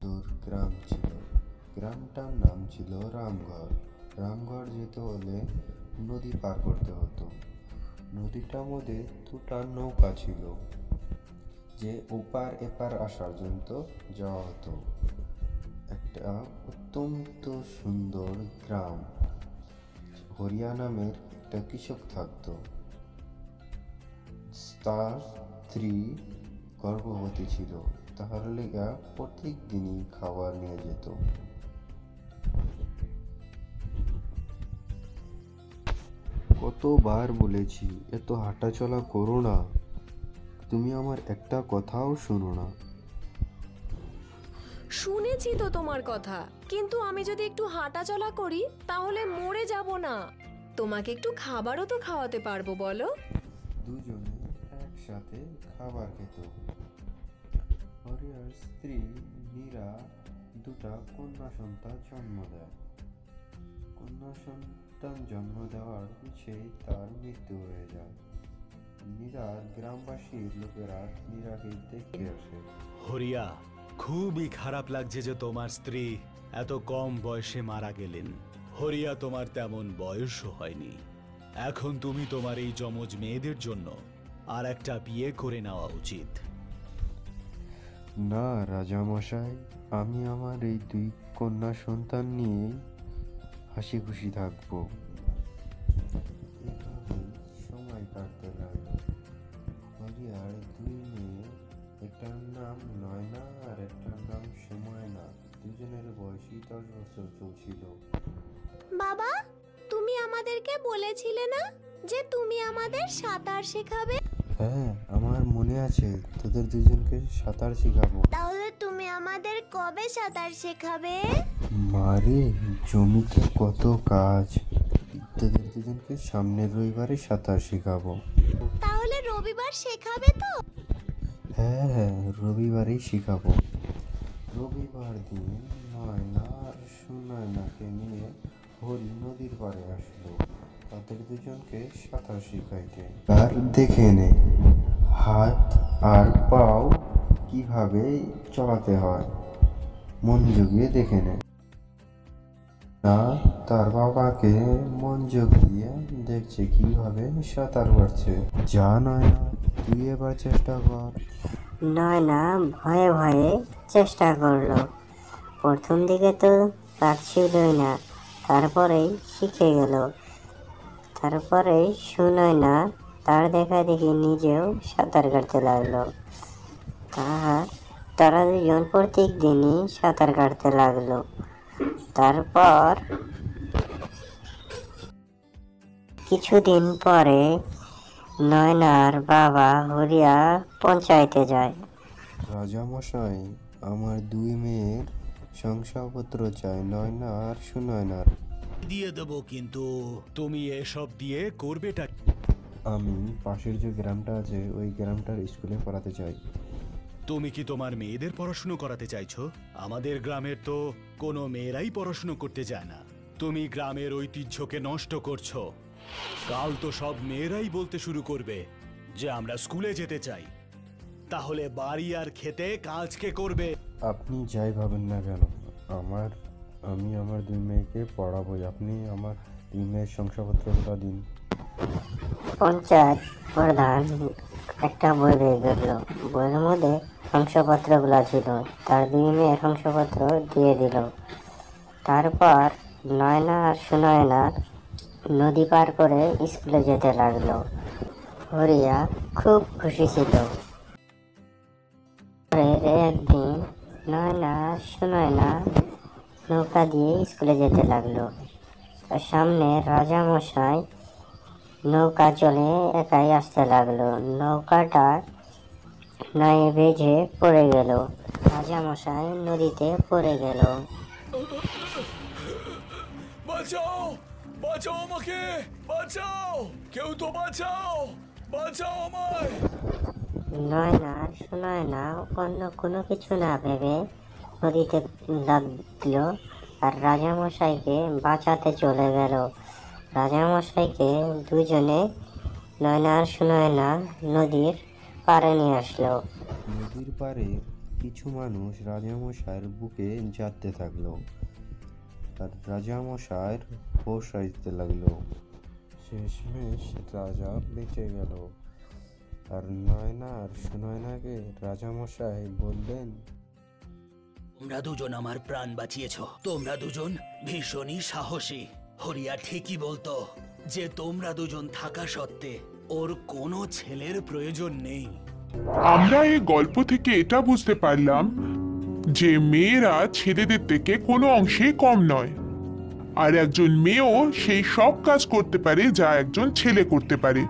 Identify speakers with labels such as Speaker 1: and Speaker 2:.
Speaker 1: সুন্দর গ্রাম ছিল। গ্রামটার নাম ছিল রামগড়। রামগড় যেতে হলে নদী পার করতে হতো। নদীটার মধ্যে দুটা নৌকা ছিল, যে ওপার এপার আসার জন্য যাওয়া হতো। একটা অত্যন্ত সুন্দর গ্রাম। হরিয়া নামের একটা কৃষক থাকতো। তার স্ত্রী গর্ভবতী ছিল, তাহার লেগা প্রত্যেক দিনই খাবার নিয়ে যেত। কতবার বলেছি এত হাঁটাচলা করো না, তুমি আমার একটা কথাও শোনো না।
Speaker 2: শুনেছি তো তোমার কথা, কিন্তু আমি যদি একটু হাঁটাচলা করি তাহলে মরে যাব না। তোমাকে একটু খাবারও তো খাওয়াতে পারবো, বলো।
Speaker 1: দুজনে একসাথে খাবার খেত। হরিয়ার স্ত্রী মীরা দুটা কন্যা সন্তান জন্ম দেয়। কন্যা সন্তান জন্ম দেওয়ার পিছেই তার মৃত্যু হয়ে যায়। মীরার গ্রামবাসীর লোকেরা মীরাকে দেখতে আসে।
Speaker 3: হরিয়া, খুবই খারাপ লাগছে যে তোমার স্ত্রী এত কম বয়সে মারা গেলেন। হরিয়া, তোমার তেমন বয়সও হয়নি। এখন তুমি তোমার এই যমজ মেয়েদের জন্য আর একটা বিয়ে করে নেওয়া উচিত।
Speaker 1: না রাজামশাই, আমি আমার এই দুই কন্যা সন্তান নিয়ে হাসি খুশি থাকবো। এভাবেই সময় কাটতে লাগলো। হরিয়ার দুই মেয়ে, একটার নাম নয়না আর একটার নাম সুময়না। দুজনের বয়সই 10 বছর চলছিল।
Speaker 2: বাবা, তুমি আমাদেরকে বলেছিলে না যে তুমি আমাদের সাঁতার শেখাবে?
Speaker 1: হ্যাঁ, আমার মনে আছে, তোদের দুজনকে সাঁতার শেখাবো।
Speaker 2: তাহলে তুমি আমাদের কবে সাঁতার শেখাবে?
Speaker 1: মারে, জমিতে কত কাজ, তোদের দুজনকে সামনের রবিবারে সাঁতার শেখাবো।
Speaker 2: তাহলে রবিবার শেখাবে তো?
Speaker 1: হ্যাঁ হ্যাঁ, রবিবারেই শেখাবো। রবিবার দিন নয়না আর সুনয়নাকে নিয়ে হরি নদীর পাড়ে আসলো তাদের দুজনকে সাঁতার শিখাইতে। আর দেখে নে হাত আর পাও কিভাবে চলাতে হয়, মনোযোগে দেখে নে। না, তার বাবাকে মনোযোগ দিয়ে দেখছে কিভাবে সাঁতার কাটছে। যা নয়না, তুই এবার চেষ্টা কর।
Speaker 4: নয়না ভয়ে ভয়ে চেষ্টা করলো। প্রথম দিকে তো পারছিলই না, তারপরেই শিখে গেল। তারপরে সুনয়না তার দেখা দেখি নিজেও সাঁতার কাটতে লাগলো। তারা দুজন প্রত্যেক দিনই সাঁতার কাটতে লাগলো। তারপর কিছুদিন পরে নয়নার বাবা হরিয়া পঞ্চায়েতে যায়।
Speaker 1: রাজামশাই, আমার দুই মেয়ের শংসাপত্র চাই, নয়না আর সুনয়নার।
Speaker 3: দিয়ে দেবো, কিন্তু তুমি এসব দিয়ে করবেটা কি?
Speaker 1: আমি পাশের যে গ্রামটা আছে ওই গ্রামটার স্কুলে পড়াতে চাই।
Speaker 3: তুমি কি তোমার মেয়েদের পড়াশুনো করাতে চাইছো? আমাদের গ্রামের তো কোনো মেয়েরাই পড়াশুনো করতে চায় না। তুমি গ্রামের ঐতিহ্যকে নষ্ট করছো। কাল তো সব মেয়েরাই বলতে শুরু করবে যে আমরা স্কুলে যেতে চাই। তাহলে বাড়ি আর খেতে কাজ কে করবে?
Speaker 1: আপনি যাই ভাবেন না কেন, আমি আমার দুই মেয়েকে পড়াবোই। আপনি আমার দুই মেয়ের শংসাপত্রটা দিন।
Speaker 4: পঞ্চায়েত প্রধান একটা বই বের করলো। বইয়ের মধ্যে শংসাপত্রগুলো ছিল। তার দুই মেয়ের শংসাপত্র দিয়ে দিল। তারপর নয়না আর সুনয়না নদী পার করে স্কুলে যেতে লাগলো। হরিয়া খুব খুশি ছিল। পরের একদিন নয়না আর সুনয়না নৌকা দিয়ে স্কুলে যেতে লাগলো। তার সামনে রাজামশাই নৌকা চলে একাই আসতে লাগলো। নৌকাটা নয়ে ভেসে পড়ে গেল। রাজামশাই নদীতে পড়ে গেল।
Speaker 3: বাঁচাও, বাঁচাও আমাকে, বাঁচাও, কেউ তো বাঁচাও, বাঁচাও আমায়।
Speaker 4: নয়না সুনয়না অন্য কোনো কিছু না ভেবে নদীতে লাফ দিল আর রাজামশাইকে বাঁচাতে চলে গেল। রাজামশাইকে দুজনে নয়না আর সুনয়না নদীর পাড়ে নিয়ে আসলো।
Speaker 1: নদীর পাড়ে কিছু মানুষ রাজামশাইয়ের বুকে জানতে থাকলো, আর রাজামশাইয়ের হোশ আসতে লাগলো। শেষমেশ রাজা বেঁচে গেল। আর নয়না আর সুনয়নাকে রাজামশাই বললেন,
Speaker 5: তোমরা দুজন আমার প্রাণ বাঁচিয়েছ। তোমরা দুজন ভীষণই সাহসী। হরিয়া ঠিকই বলতো যে তোমরা দুজন থাকা সত্ত্বে ওর কোনো ছেলের প্রয়োজন নেই।
Speaker 6: আমরা এই গল্প থেকে এটা বুঝতে পারলাম যে মেয়েরা ছেলেদের থেকে কোনো অংশেই কম নয়, আর একজন মেয়েও সেই সব কাজ করতে পারে যা একজন ছেলে করতে পারে।